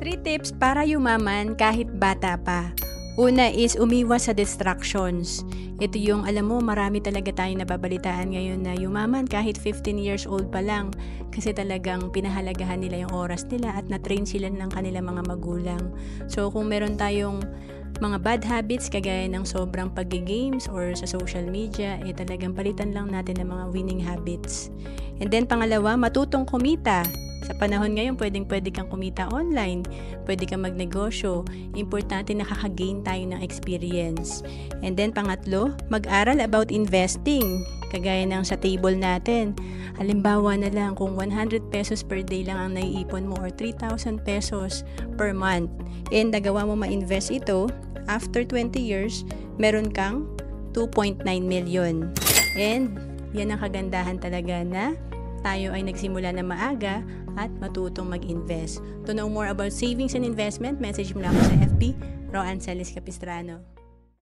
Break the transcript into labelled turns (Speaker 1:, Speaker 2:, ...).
Speaker 1: 3 tips para yumaman kahit bata pa. Una is umiwas sa distractions. Ito yung alam mo marami talaga tayong nababalitaan ngayon na yumaman kahit 15 years old pa lang kasi talagang pinahalagahan nila yung oras nila at na-train sila ng kanilang mga magulang. So kung meron tayong mga bad habits kagaya ng sobrang pag-games or sa social media, talagang palitan lang natin ng mga winning habits. And then pangalawa, matutong kumita. Sa panahon ngayon, pwede kang kumita online, pwede kang magnegosyo. Importante nakaka-gain tayo ng experience. And then pangatlo, mag-aral about investing. Kagaya ng sa table natin. Halimbawa na lang kung 100 pesos per day lang ang naiipon mo or 3,000 pesos per month. And nagawa mo ma-invest ito, after 20 years, meron kang 2.9 million. And yan ang kagandahan talaga na tayo ay nagsimula na maaga at matutong mag-invest. To know more about savings and investment, message mo lang ako sa FB, Roancelis Capistrano.